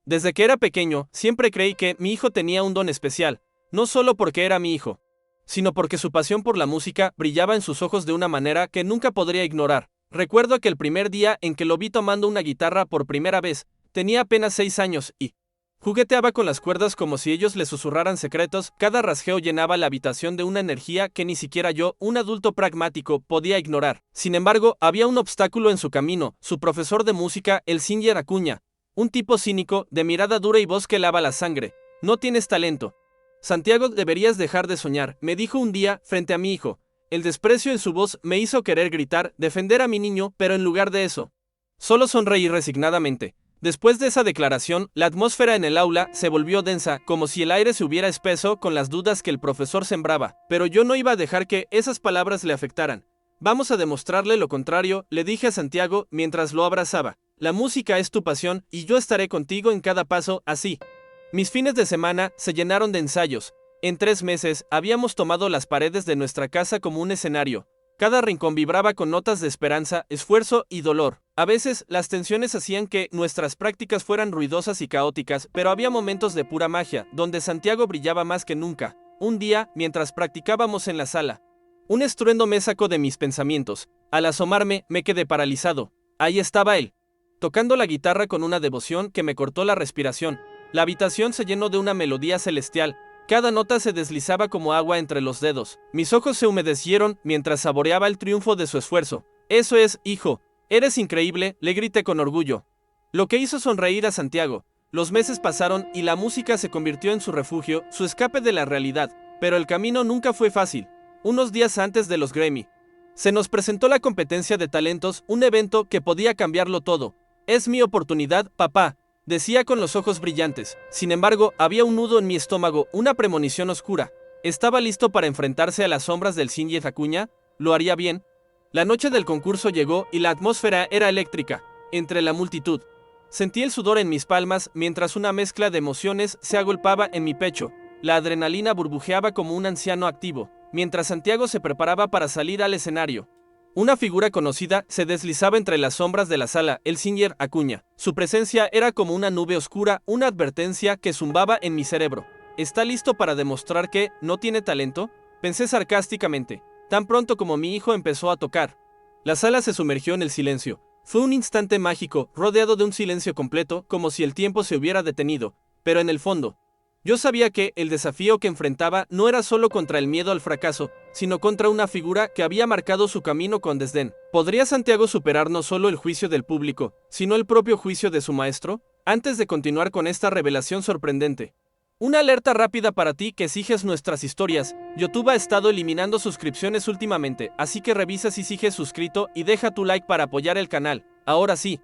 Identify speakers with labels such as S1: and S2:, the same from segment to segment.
S1: Desde que era pequeño, siempre creí que mi hijo tenía un don especial, no solo porque era mi hijo, sino porque su pasión por la música brillaba en sus ojos de una manera que nunca podría ignorar. Recuerdo que el primer día en que lo vi tomando una guitarra por primera vez, tenía apenas 6 años y jugueteaba con las cuerdas como si ellos le susurraran secretos. Cada rasgueo llenaba la habitación de una energía que ni siquiera yo, un adulto pragmático, podía ignorar. Sin embargo, había un obstáculo en su camino: su profesor de música, el Singer Acuña, un tipo cínico, de mirada dura y voz que lava la sangre. No tienes talento, Santiago, deberías dejar de soñar, me dijo un día frente a mi hijo. El desprecio en su voz me hizo querer gritar, defender a mi niño, pero en lugar de eso, solo sonreí resignadamente. Después de esa declaración, la atmósfera en el aula se volvió densa, como si el aire se hubiera espeso con las dudas que el profesor sembraba, pero yo no iba a dejar que esas palabras le afectaran. Vamos a demostrarle lo contrario, le dije a Santiago mientras lo abrazaba. La música es tu pasión y yo estaré contigo en cada paso, así. Mis fines de semana se llenaron de ensayos. En 3 meses habíamos tomado las paredes de nuestra casa como un escenario. Cada rincón vibraba con notas de esperanza, esfuerzo y dolor. A veces las tensiones hacían que nuestras prácticas fueran ruidosas y caóticas, pero había momentos de pura magia, donde Santiago brillaba más que nunca. Un día, mientras practicábamos en la sala, un estruendo me sacó de mis pensamientos. Al asomarme, me quedé paralizado. Ahí estaba él, tocando la guitarra con una devoción que me cortó la respiración. La habitación se llenó de una melodía celestial. Cada nota se deslizaba como agua entre los dedos. Mis ojos se humedecieron mientras saboreaba el triunfo de su esfuerzo. Eso es, hijo. Eres increíble, le grité con orgullo. Lo que hizo sonreír a Santiago. Los meses pasaron y la música se convirtió en su refugio, su escape de la realidad. Pero el camino nunca fue fácil. Unos días antes de los Grammy, se nos presentó la competencia de talentos, un evento que podía cambiarlo todo. Es mi oportunidad, papá, decía con los ojos brillantes. Sin embargo, había un nudo en mi estómago, una premonición oscura. ¿Estaba listo para enfrentarse a las sombras del Singer Acuña? ¿Lo haría bien? La noche del concurso llegó y la atmósfera era eléctrica. Entre la multitud, sentí el sudor en mis palmas mientras una mezcla de emociones se agolpaba en mi pecho. La adrenalina burbujeaba como un anciano activo, mientras Santiago se preparaba para salir al escenario. Una figura conocida se deslizaba entre las sombras de la sala, el Singer Acuña. Su presencia era como una nube oscura, una advertencia que zumbaba en mi cerebro. ¿Está listo para demostrar que no tiene talento?, pensé sarcásticamente, tan pronto como mi hijo empezó a tocar. La sala se sumergió en el silencio. Fue un instante mágico, rodeado de un silencio completo, como si el tiempo se hubiera detenido. Pero en el fondo, yo sabía que el desafío que enfrentaba no era solo contra el miedo al fracaso, sino contra una figura que había marcado su camino con desdén. ¿Podría Santiago superar no solo el juicio del público, sino el propio juicio de su maestro? Antes de continuar con esta revelación sorprendente, una alerta rápida para ti que sigues nuestras historias. YouTube ha estado eliminando suscripciones últimamente, así que revisa si sigues suscrito y deja tu like para apoyar el canal. Ahora sí,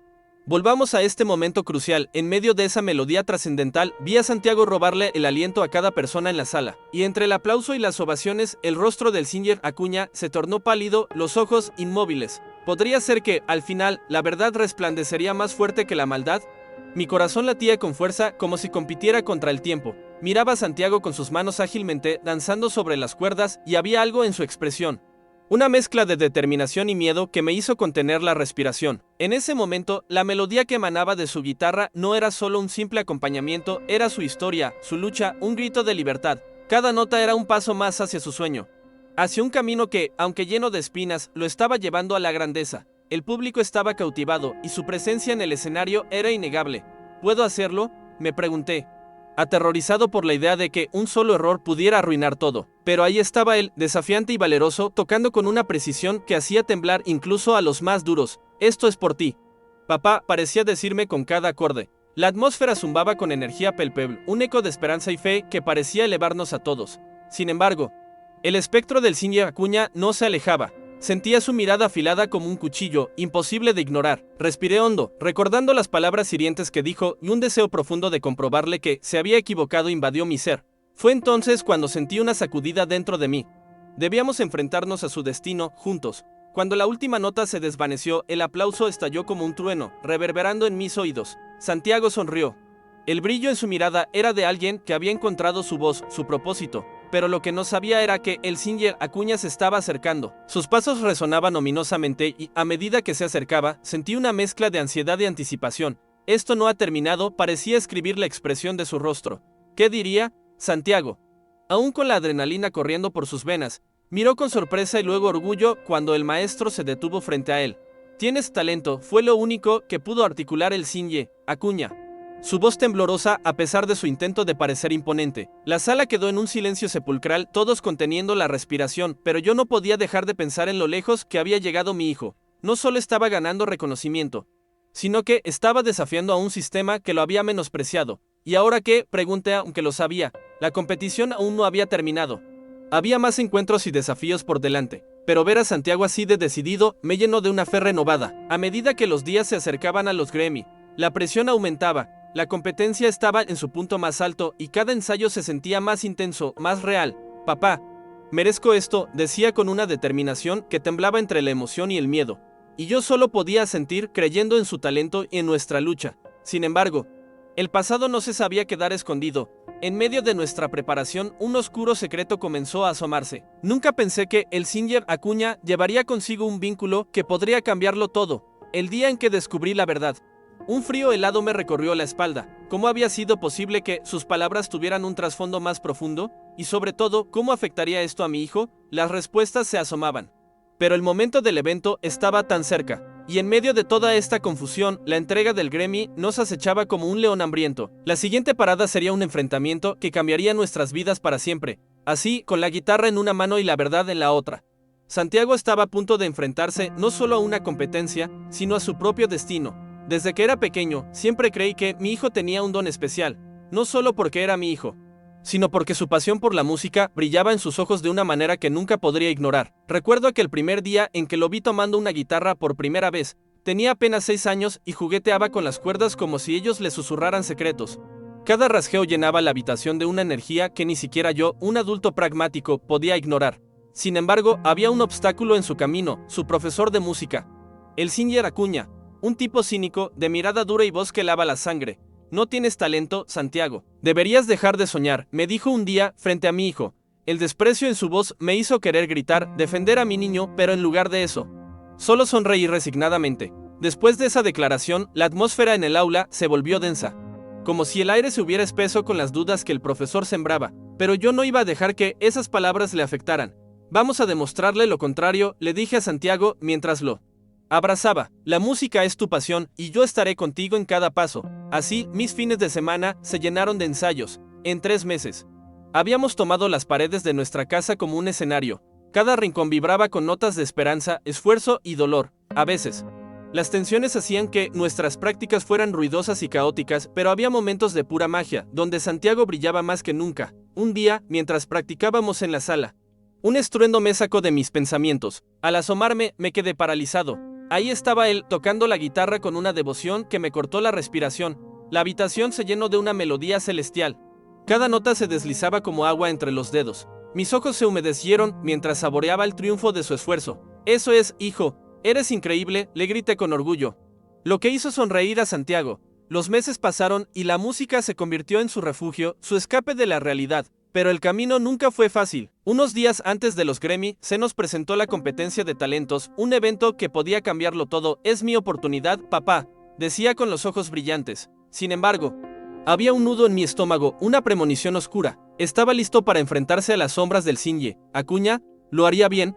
S1: volvamos a este momento crucial. En medio de esa melodía trascendental, vi a Santiago robarle el aliento a cada persona en la sala. Y entre el aplauso y las ovaciones, el rostro del Singer Acuña se tornó pálido, los ojos inmóviles. ¿Podría ser que, al final, la verdad resplandecería más fuerte que la maldad? Mi corazón latía con fuerza, como si compitiera contra el tiempo. Miraba a Santiago con sus manos ágilmente danzando sobre las cuerdas, y había algo en su expresión, una mezcla de determinación y miedo que me hizo contener la respiración. En ese momento, la melodía que emanaba de su guitarra no era solo un simple acompañamiento, era su historia, su lucha, un grito de libertad. Cada nota era un paso más hacia su sueño, hacia un camino que, aunque lleno de espinas, lo estaba llevando a la grandeza. El público estaba cautivado y su presencia en el escenario era innegable. ¿Puedo hacerlo?, me pregunté, aterrorizado por la idea de que un solo error pudiera arruinar todo. Pero ahí estaba él, desafiante y valeroso, tocando con una precisión que hacía temblar incluso a los más duros. Esto es por ti, papá, parecía decirme con cada acorde. La atmósfera zumbaba con energía palpable, un eco de esperanza y fe que parecía elevarnos a todos. Sin embargo, el espectro del Singer Acuña no se alejaba. Sentía su mirada afilada como un cuchillo, imposible de ignorar. Respiré hondo, recordando las palabras hirientes que dijo, y un deseo profundo de comprobarle que se había equivocado invadió mi ser. Fue entonces cuando sentí una sacudida dentro de mí. Debíamos enfrentarnos a su destino, juntos. Cuando la última nota se desvaneció, el aplauso estalló como un trueno, reverberando en mis oídos. Santiago sonrió. El brillo en su mirada era de alguien que había encontrado su voz, su propósito. Pero lo que no sabía era que el Singer Acuña se estaba acercando. Sus pasos resonaban ominosamente y, a medida que se acercaba, sentí una mezcla de ansiedad y anticipación. Esto no ha terminado, parecía escribir la expresión de su rostro. ¿Qué diría Santiago? Aún con la adrenalina corriendo por sus venas, miró con sorpresa y luego orgullo cuando el maestro se detuvo frente a él. Tienes talento, fue lo único que pudo articular el Sinye Acuña. Su voz temblorosa a pesar de su intento de parecer imponente. La sala quedó en un silencio sepulcral, todos conteniendo la respiración, pero yo no podía dejar de pensar en lo lejos que había llegado mi hijo. No solo estaba ganando reconocimiento, sino que estaba desafiando a un sistema que lo había menospreciado. ¿Y ahora qué?, pregunté aunque lo sabía. La competición aún no había terminado. Había más encuentros y desafíos por delante, pero ver a Santiago así de decidido me llenó de una fe renovada. A medida que los días se acercaban a los Grammy, la presión aumentaba, la competencia estaba en su punto más alto y cada ensayo se sentía más intenso, más real. Papá, merezco esto, decía con una determinación que temblaba entre la emoción y el miedo. Y yo solo podía sentir creyendo en su talento y en nuestra lucha. Sin embargo, el pasado no se sabía quedar escondido. En medio de nuestra preparación, un oscuro secreto comenzó a asomarse. Nunca pensé que el Sinye Acuña llevaría consigo un vínculo que podría cambiarlo todo. El día en que descubrí la verdad, un frío helado me recorrió la espalda. ¿Cómo había sido posible que sus palabras tuvieran un trasfondo más profundo? Y sobre todo, ¿cómo afectaría esto a mi hijo? Las respuestas se asomaban. Pero el momento del evento estaba tan cerca. Y en medio de toda esta confusión, la entrega del Grammy nos acechaba como un león hambriento. La siguiente parada sería un enfrentamiento que cambiaría nuestras vidas para siempre. Así, con la guitarra en una mano y la verdad en la otra. Santiago estaba a punto de enfrentarse no solo a una competencia, sino a su propio destino. Desde que era pequeño, siempre creí que mi hijo tenía un don especial, no solo porque era mi hijo, sino porque su pasión por la música brillaba en sus ojos de una manera que nunca podría ignorar. Recuerdo aquel primer día en que lo vi tomando una guitarra por primera vez. Tenía apenas 6 años y jugueteaba con las cuerdas como si ellos le susurraran secretos. Cada rasgueo llenaba la habitación de una energía que ni siquiera yo, un adulto pragmático, podía ignorar. Sin embargo, había un obstáculo en su camino, su profesor de música, el Sinye Acuña, un tipo cínico, de mirada dura y voz que lava la sangre. No tienes talento, Santiago. Deberías dejar de soñar, me dijo un día frente a mi hijo. El desprecio en su voz me hizo querer gritar, defender a mi niño, pero en lugar de eso, solo sonreí resignadamente. Después de esa declaración, la atmósfera en el aula se volvió densa, como si el aire se hubiera espeso con las dudas que el profesor sembraba. Pero yo no iba a dejar que esas palabras le afectaran. Vamos a demostrarle lo contrario, le dije a Santiago mientras lo abrazaba. La música es tu pasión y yo estaré contigo en cada paso. Así, mis fines de semana se llenaron de ensayos. En 3 meses, habíamos tomado las paredes de nuestra casa como un escenario. Cada rincón vibraba con notas de esperanza, esfuerzo y dolor. A veces, las tensiones hacían que nuestras prácticas fueran ruidosas y caóticas, pero había momentos de pura magia, donde Santiago brillaba más que nunca. Un día, mientras practicábamos en la sala, un estruendo me sacó de mis pensamientos. Al asomarme, me quedé paralizado. Ahí estaba él, tocando la guitarra con una devoción que me cortó la respiración. La habitación se llenó de una melodía celestial. Cada nota se deslizaba como agua entre los dedos. Mis ojos se humedecieron mientras saboreaba el triunfo de su esfuerzo. Eso es, hijo, eres increíble, le grité con orgullo. Lo que hizo sonreír a Santiago. Los meses pasaron y la música se convirtió en su refugio, su escape de la realidad. Pero el camino nunca fue fácil. Unos días antes de los Grammy, se nos presentó la competencia de talentos, un evento que podía cambiarlo todo. Es mi oportunidad, papá, decía con los ojos brillantes. Sin embargo, había un nudo en mi estómago, una premonición oscura. Estaba listo para enfrentarse a las sombras del Sinye Acuña, ¿lo haría bien?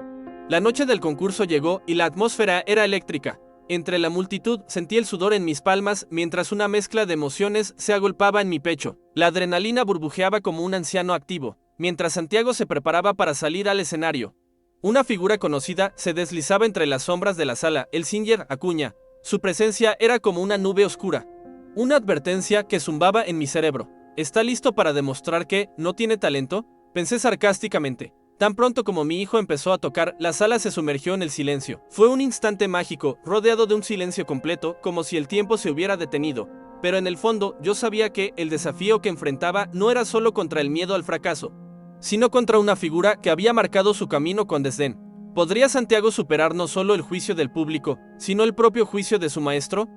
S1: La noche del concurso llegó y la atmósfera era eléctrica. Entre la multitud sentí el sudor en mis palmas mientras una mezcla de emociones se agolpaba en mi pecho. La adrenalina burbujeaba como un anciano activo, mientras Santiago se preparaba para salir al escenario. Una figura conocida se deslizaba entre las sombras de la sala, el Sinye Acuña. Su presencia era como una nube oscura. Una advertencia que zumbaba en mi cerebro. ¿Está listo para demostrar que no tiene talento?, pensé sarcásticamente. Tan pronto como mi hijo empezó a tocar, la sala se sumergió en el silencio. Fue un instante mágico, rodeado de un silencio completo, como si el tiempo se hubiera detenido. Pero en el fondo, yo sabía que el desafío que enfrentaba no era solo contra el miedo al fracaso, sino contra una figura que había marcado su camino con desdén. ¿Podría Santiago superar no solo el juicio del público, sino el propio juicio de su maestro?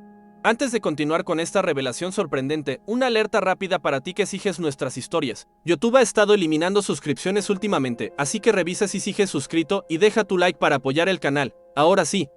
S1: Antes de continuar con esta revelación sorprendente, una alerta rápida para ti que sigues nuestras historias. YouTube ha estado eliminando suscripciones últimamente, así que revisa si sigues suscrito y deja tu like para apoyar el canal. Ahora sí,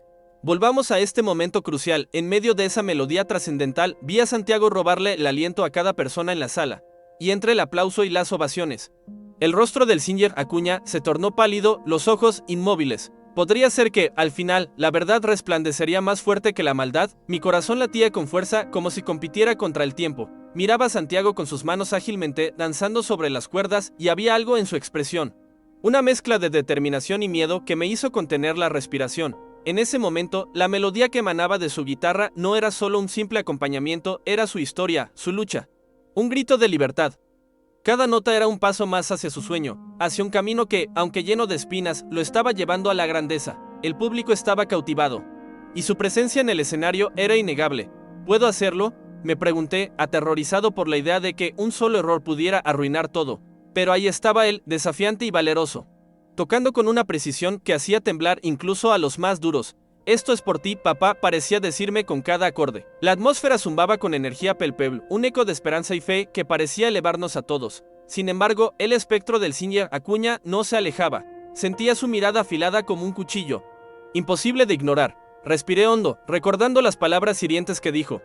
S1: Volvamos a este momento crucial. En medio de esa melodía trascendental, vi a Santiago robarle el aliento a cada persona en la sala, y entre el aplauso y las ovaciones, el rostro del Singer Acuña se tornó pálido, los ojos inmóviles. Podría ser que, al final, la verdad resplandecería más fuerte que la maldad. Mi corazón latía con fuerza, como si compitiera contra el tiempo. Miraba a Santiago con sus manos ágilmente danzando sobre las cuerdas, y había algo en su expresión, una mezcla de determinación y miedo que me hizo contener la respiración. En ese momento, la melodía que emanaba de su guitarra no era solo un simple acompañamiento, era su historia, su lucha. Un grito de libertad. Cada nota era un paso más hacia su sueño, hacia un camino que, aunque lleno de espinas, lo estaba llevando a la grandeza. El público estaba cautivado, y su presencia en el escenario era innegable. ¿Puedo hacerlo?, me pregunté, aterrorizado por la idea de que un solo error pudiera arruinar todo. Pero ahí estaba él, desafiante y valeroso, tocando con una precisión que hacía temblar incluso a los más duros. «Esto es por ti, papá», parecía decirme con cada acorde. La atmósfera zumbaba con energía palpable, un eco de esperanza y fe que parecía elevarnos a todos. Sin embargo, el espectro del Singer Acuña no se alejaba. Sentía su mirada afilada como un cuchillo, imposible de ignorar. Respiré hondo, recordando las palabras hirientes que dijo,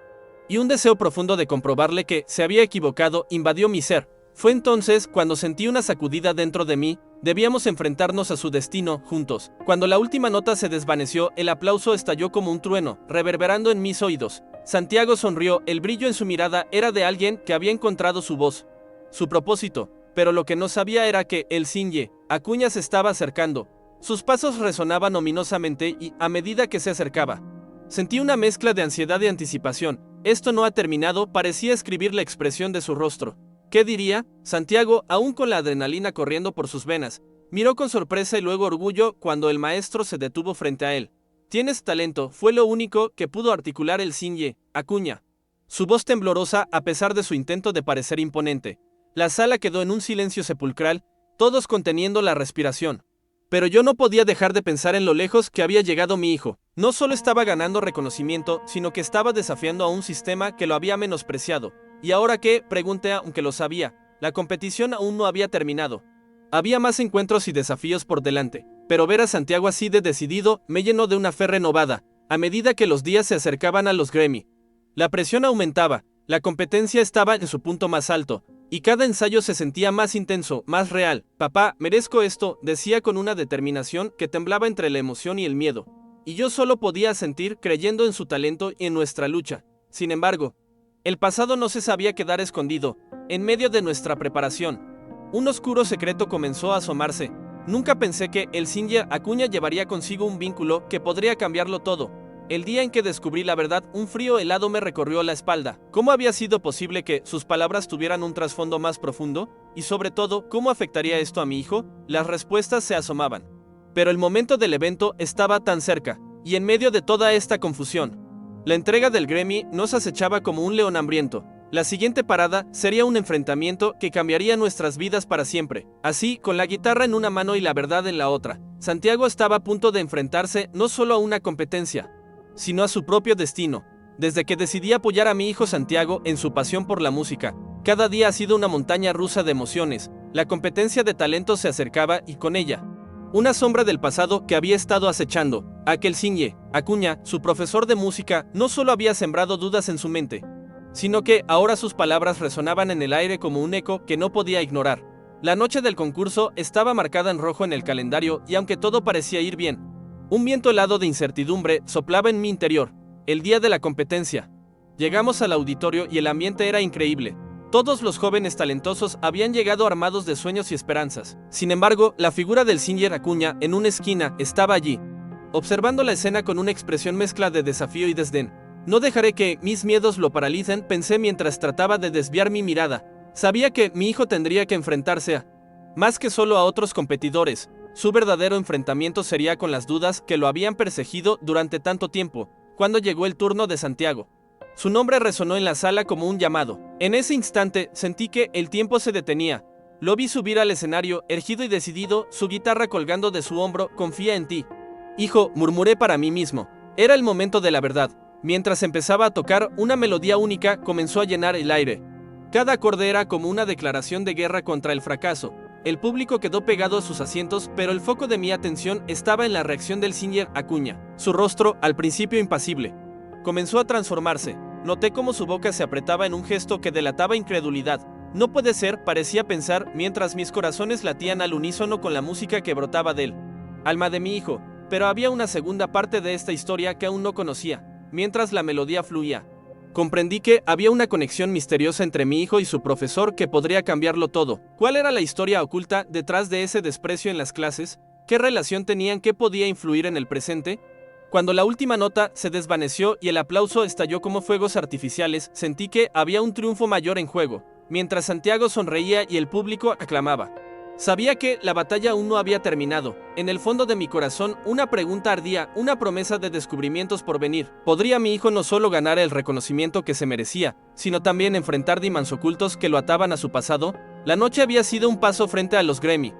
S1: y un deseo profundo de comprobarle que se había equivocado invadió mi ser. Fue entonces cuando sentí una sacudida dentro de mí. Debíamos enfrentarnos a su destino, juntos. Cuando la última nota se desvaneció, el aplauso estalló como un trueno, reverberando en mis oídos. Santiago sonrió, el brillo en su mirada era de alguien que había encontrado su voz, su propósito, pero lo que no sabía era que el Singer Acuña se estaba acercando. Sus pasos resonaban ominosamente y, a medida que se acercaba, sentí una mezcla de ansiedad y anticipación. Esto no ha terminado, parecía escribir la expresión de su rostro. ¿Qué diría? Santiago, aún con la adrenalina corriendo por sus venas, miró con sorpresa y luego orgullo cuando el maestro se detuvo frente a él. «Tienes talento», fue lo único que pudo articular el Singer Acuña. Su voz temblorosa a pesar de su intento de parecer imponente. La sala quedó en un silencio sepulcral, todos conteniendo la respiración. Pero yo no podía dejar de pensar en lo lejos que había llegado mi hijo. No solo estaba ganando reconocimiento, sino que estaba desafiando a un sistema que lo había menospreciado. ¿Y ahora qué?, pregunté, aunque lo sabía. La competición aún no había terminado. Había más encuentros y desafíos por delante. Pero ver a Santiago así de decidido me llenó de una fe renovada, a medida que los días se acercaban a los Grammy. La presión aumentaba, la competencia estaba en su punto más alto, y cada ensayo se sentía más intenso, más real. «Papá, merezco esto», decía con una determinación que temblaba entre la emoción y el miedo. Y yo solo podía sentir, creyendo en su talento y en nuestra lucha. Sin embargo, el pasado no se sabía quedar escondido. En medio de nuestra preparación, un oscuro secreto comenzó a asomarse. Nunca pensé que el Singer Acuña llevaría consigo un vínculo que podría cambiarlo todo. El día en que descubrí la verdad, un frío helado me recorrió la espalda. ¿Cómo había sido posible que sus palabras tuvieran un trasfondo más profundo? Y sobre todo, ¿cómo afectaría esto a mi hijo? Las respuestas se asomaban. Pero el momento del evento estaba tan cerca, y en medio de toda esta confusión, la entrega del Grammy nos acechaba como un león hambriento. La siguiente parada sería un enfrentamiento que cambiaría nuestras vidas para siempre. Así, con la guitarra en una mano y la verdad en la otra, Santiago estaba a punto de enfrentarse no solo a una competencia, sino a su propio destino. Desde que decidí apoyar a mi hijo Santiago en su pasión por la música, cada día ha sido una montaña rusa de emociones. La competencia de talento se acercaba y con ella, una sombra del pasado que había estado acechando. Aquel Singer Acuña, su profesor de música, no solo había sembrado dudas en su mente, sino que ahora sus palabras resonaban en el aire como un eco que no podía ignorar. La noche del concurso estaba marcada en rojo en el calendario y aunque todo parecía ir bien, un viento helado de incertidumbre soplaba en mi interior. El día de la competencia. Llegamos al auditorio y el ambiente era increíble. Todos los jóvenes talentosos habían llegado armados de sueños y esperanzas. Sin embargo, la figura del Singer Acuña en una esquina estaba allí, observando la escena con una expresión mezcla de desafío y desdén. «No dejaré que mis miedos lo paralicen», pensé mientras trataba de desviar mi mirada. Sabía que mi hijo tendría que enfrentarse a más que solo a otros competidores. Su verdadero enfrentamiento sería con las dudas que lo habían perseguido durante tanto tiempo. Cuando llegó el turno de Santiago, su nombre resonó en la sala como un llamado. En ese instante sentí que el tiempo se detenía. Lo vi subir al escenario, erguido y decidido, su guitarra colgando de su hombro. «Confía en ti, hijo», murmuré para mí mismo. Era el momento de la verdad. Mientras empezaba a tocar, una melodía única comenzó a llenar el aire. Cada acorde era como una declaración de guerra contra el fracaso. El público quedó pegado a sus asientos, pero el foco de mi atención estaba en la reacción del Sr. Acuña. Su rostro, al principio impasible, comenzó a transformarse. Noté cómo su boca se apretaba en un gesto que delataba incredulidad. No puede ser, parecía pensar, mientras mis corazones latían al unísono con la música que brotaba de él. Alma de mi hijo. Pero había una segunda parte de esta historia que aún no conocía. Mientras la melodía fluía, comprendí que había una conexión misteriosa entre mi hijo y su profesor que podría cambiarlo todo. ¿Cuál era la historia oculta detrás de ese desprecio en las clases? ¿Qué relación tenían? ¿Qué podía influir en el presente? Cuando la última nota se desvaneció y el aplauso estalló como fuegos artificiales, sentí que había un triunfo mayor en juego. Mientras Santiago sonreía y el público aclamaba. Sabía que la batalla aún no había terminado. En el fondo de mi corazón, una pregunta ardía, una promesa de descubrimientos por venir. ¿Podría mi hijo no solo ganar el reconocimiento que se merecía, sino también enfrentar demonios ocultos que lo ataban a su pasado? La noche había sido un paso frente a los Grammy,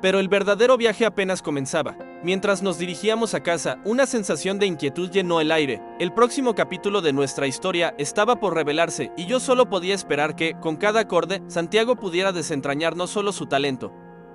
S1: pero el verdadero viaje apenas comenzaba. Mientras nos dirigíamos a casa, una sensación de inquietud llenó el aire. El próximo capítulo de nuestra historia estaba por revelarse, y yo solo podía esperar que, con cada acorde, Santiago pudiera desentrañar no solo su talento,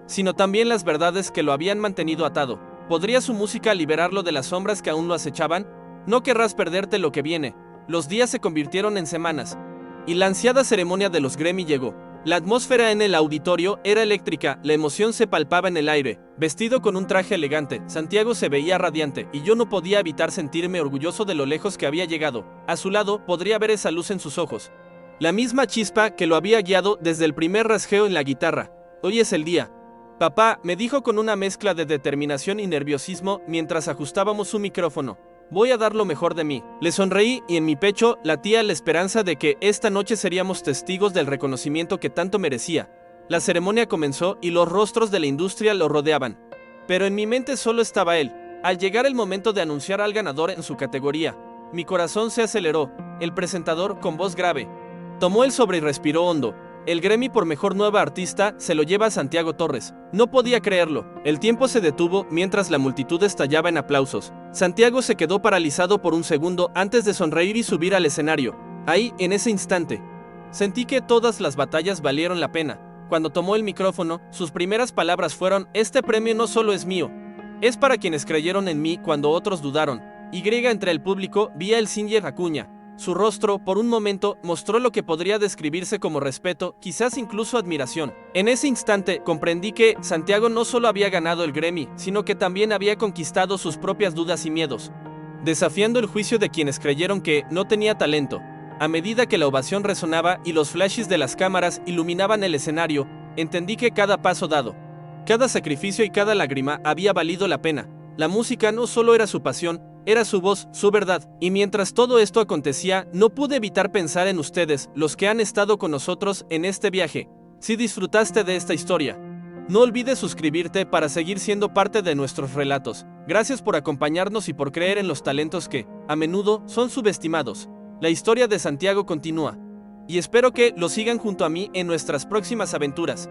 S1: sino también las verdades que lo habían mantenido atado. ¿Podría su música liberarlo de las sombras que aún lo acechaban? No querrás perderte lo que viene. Los días se convirtieron en semanas, y la ansiada ceremonia de los Grammy llegó. La atmósfera en el auditorio era eléctrica, la emoción se palpaba en el aire. Vestido con un traje elegante, Santiago se veía radiante, y yo no podía evitar sentirme orgulloso de lo lejos que había llegado. A su lado, podría ver esa luz en sus ojos, la misma chispa que lo había guiado desde el primer rasgueo en la guitarra. Hoy es el día. Papá, me dijo con una mezcla de determinación y nerviosismo mientras ajustábamos su micrófono. Voy a dar lo mejor de mí. Le sonreí y en mi pecho latía la esperanza de que esta noche seríamos testigos del reconocimiento que tanto merecía. La ceremonia comenzó y los rostros de la industria lo rodeaban. Pero en mi mente solo estaba él. Al llegar el momento de anunciar al ganador en su categoría, mi corazón se aceleró. El presentador, con voz grave, tomó el sobre y respiró hondo. El Grammy por Mejor Nueva Artista se lo lleva a Santiago Torres. No podía creerlo. El tiempo se detuvo mientras la multitud estallaba en aplausos. Santiago se quedó paralizado por un segundo antes de sonreír y subir al escenario. Ahí, en ese instante, sentí que todas las batallas valieron la pena. Cuando tomó el micrófono, sus primeras palabras fueron: este premio no solo es mío, es para quienes creyeron en mí cuando otros dudaron. Entre el público, vi al Sr. Acuña. Su rostro, por un momento, mostró lo que podría describirse como respeto, quizás incluso admiración. En ese instante, comprendí que Santiago no solo había ganado el Grammy, sino que también había conquistado sus propias dudas y miedos, desafiando el juicio de quienes creyeron que no tenía talento. A medida que la ovación resonaba y los flashes de las cámaras iluminaban el escenario, entendí que cada paso dado, cada sacrificio y cada lágrima había valido la pena. La música no solo era su pasión, era su voz, su verdad. Y mientras todo esto acontecía, no pude evitar pensar en ustedes, los que han estado con nosotros en este viaje. Si disfrutaste de esta historia, no olvides suscribirte para seguir siendo parte de nuestros relatos. Gracias por acompañarnos y por creer en los talentos que, a menudo, son subestimados. La historia de Santiago continúa, y espero que lo sigan junto a mí en nuestras próximas aventuras.